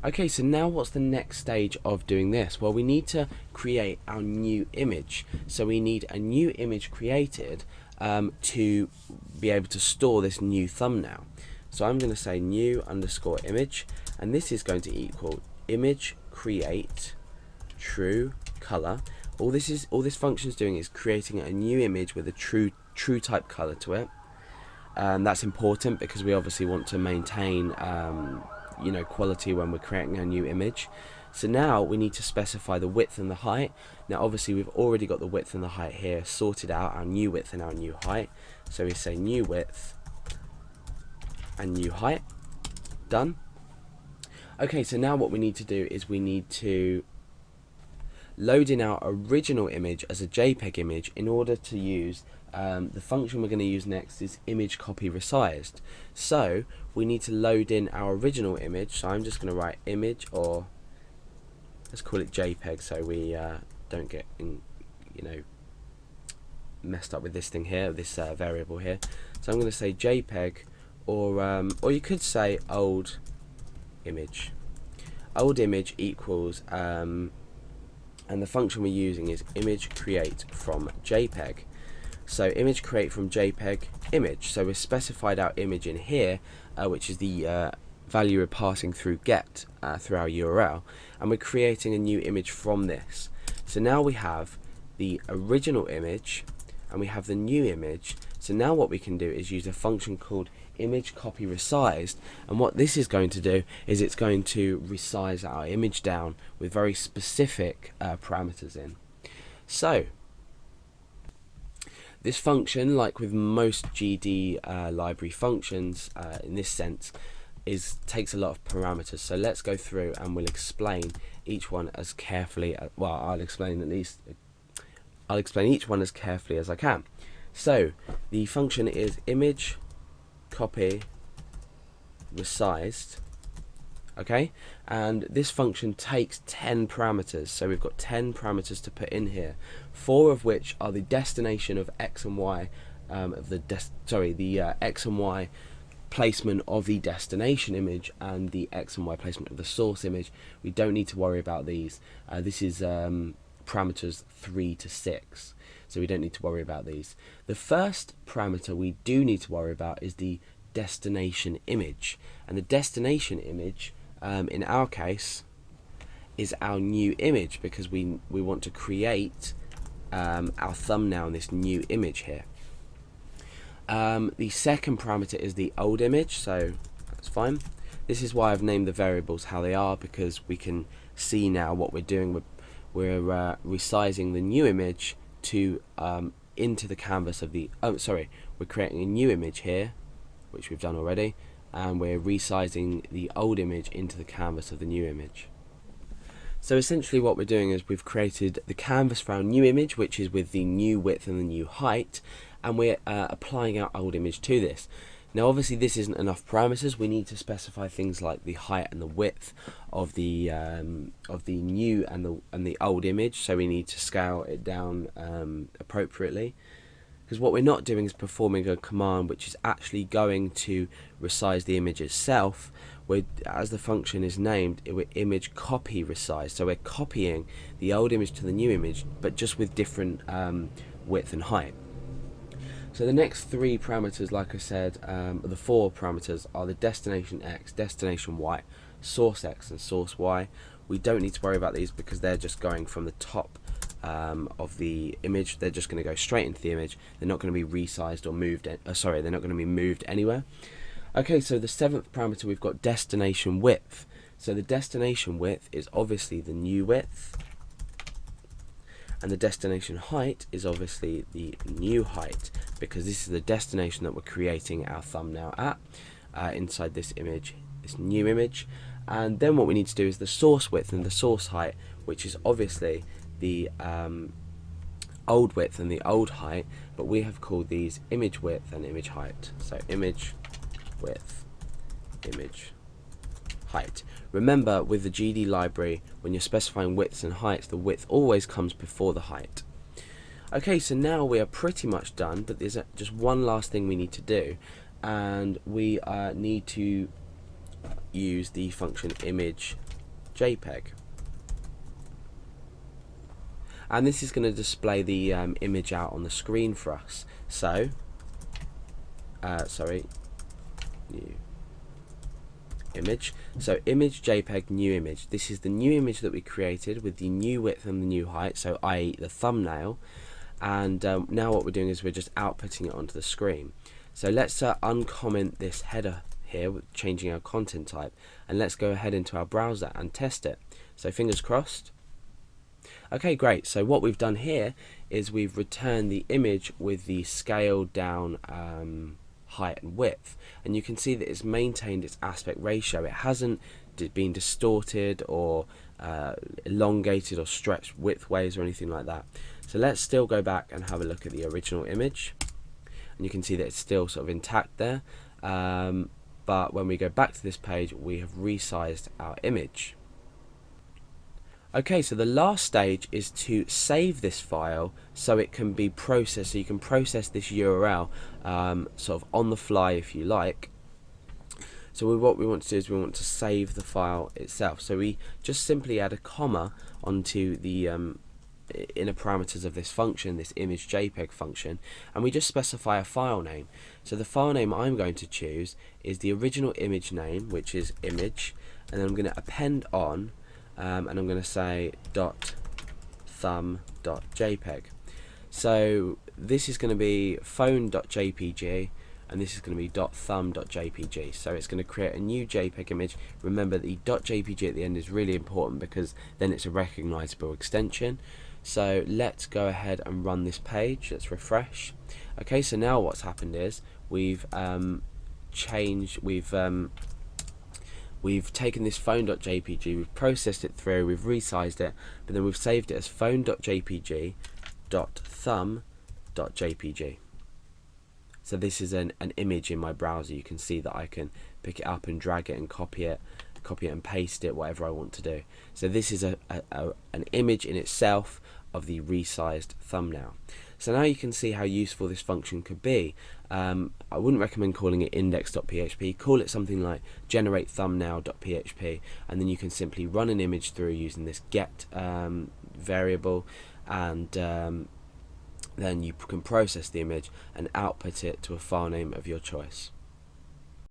Okay, so now what's the next stage of doing this? Well, we need to create our new image. So we need a new image created to be able to store this new thumbnail. So I'm going to say new underscore image, and this is going to equal image create true color. All this function is doing is creating a new image with a true type color to it. That's important because we obviously want to maintain quality when we're creating a new image. So now we need to specify the width and the height. Now obviously we've already got the width and the height here sorted out, our new width and our new height. So we say new width and new height. Done. Okay, so now what we need to do is we need to load in our original image as a JPEG image in order to use the function we're going to use next is image copy resized. So we need to load in our original image. So I'm just going to write image, or let's call it JPEG so we don't get messed up with this thing here, this variable here. So I'm going to say JPEG, or you could say old image. Old image equals and the function we're using is image create from JPEG. So image create from JPEG image. So we've specified our image in here, which is the value we're passing through get through our URL, and we're creating a new image from this. So now we have the original image and we have the new image. So now what we can do is use a function called image copy resized, and what this is going to do is it's going to resize our image down with very specific parameters in. So this function, like with most GD library functions in this sense, takes a lot of parameters. So let's go through and we'll explain each one as carefully. Well, I'll explain each one as carefully as I can. So the function is image copy resized. Okay, and this function takes 10 parameters, so we've got 10 parameters to put in here, 4 of which are the destination of x and y the x and y placement of the destination image and the x and y placement of the source image. We don't need to worry about these. This is parameters 3 to 6, so we don't need to worry about these. The first parameter we do need to worry about is the destination image, and the destination image in our case is our new image, because we want to create our thumbnail in this new image here. The second parameter is the old image, so that's fine. This is why I've named the variables how they are, because we can see now what we're doing. We're resizing the new image to into the canvas of the we're creating a new image here, which we've done already, and we're resizing the old image into the canvas of the new image. So essentially what we're doing is we've created the canvas for our new image, which is with the new width and the new height, and we're applying our old image to this. Now obviously this isn't enough parameters. We need to specify things like the height and the width of the new and the old image, so we need to scale it down appropriately. Because what we're not doing is performing a command which is actually going to resize the image itself. As the function is named, we're image copy resize, so we're copying the old image to the new image, but just with different width and height. So the next 3 parameters, like I said, the 4 parameters are the destination x, destination y, source x and source y. We don't need to worry about these because they're just going from the top of the image. They're just going to go straight into the image. They're not going to be resized or moved. They're not going to be moved anywhere. Okay, so the 7th parameter, we've got destination width. So the destination width is obviously the new width, and the destination height is obviously the new height, because this is the destination that we're creating our thumbnail at inside this image, this new image. And then what we need to do is the source width and the source height, which is obviously the old width and the old height, but we have called these image width and image height. So image width, image height. Remember, with the GD library, when you're specifying widths and heights, the width always comes before the height. Okay, so now we are pretty much done, but there's just one last thing we need to do, and we need to use the function image JPEG. And this is going to display the image out on the screen for us. So, new image. So image JPEG new image. This is the new image that we created with the new width and the new height, so i.e. the thumbnail. And now what we're doing is we're just outputting it onto the screen. So let's uncomment this header here with changing our content type, and let's go ahead into our browser and test it. So fingers crossed. Okay, great. So what we've done here is we've returned the image with the scaled down height and width, and you can see that it's maintained its aspect ratio. It hasn't been distorted or elongated or stretched widthways or anything like that. So let's still go back and have a look at the original image, and you can see that it's still sort of intact there, but when we go back to this page we have resized our image. Okay, so the last stage is to save this file so it can be processed, so you can process this URL sort of on the fly if you like. So what we want to do is we want to save the file itself. So we just simply add a comma onto the inner parameters of this function, this image JPEG function, and we just specify a file name. So the file name I'm going to choose is the original image name, which is image, and then I'm going to append on and I'm going to say .thumb.jpg. So this is going to be phone.jpg and this is going to be .thumb.jpg. So it's going to create a new JPEG image. Remember, the .jpg at the end is really important because then it's a recognizable extension. So let's go ahead and run this page. Let's refresh. Okay, so now what's happened is we've taken this phone.jpg, we've processed it through, we've resized it, but then we've saved it as phone.jpg.thumb.jpg. So this is an image in my browser. You can see that I can pick it up and drag it and copy it and paste it, whatever I want to do. So this is an image in itself of the resized thumbnail. So now you can see how useful this function could be. I wouldn't recommend calling it index.php. Call it something like generate thumbnail.php, and then you can simply run an image through using this get variable, and then you can process the image and output it to a file name of your choice.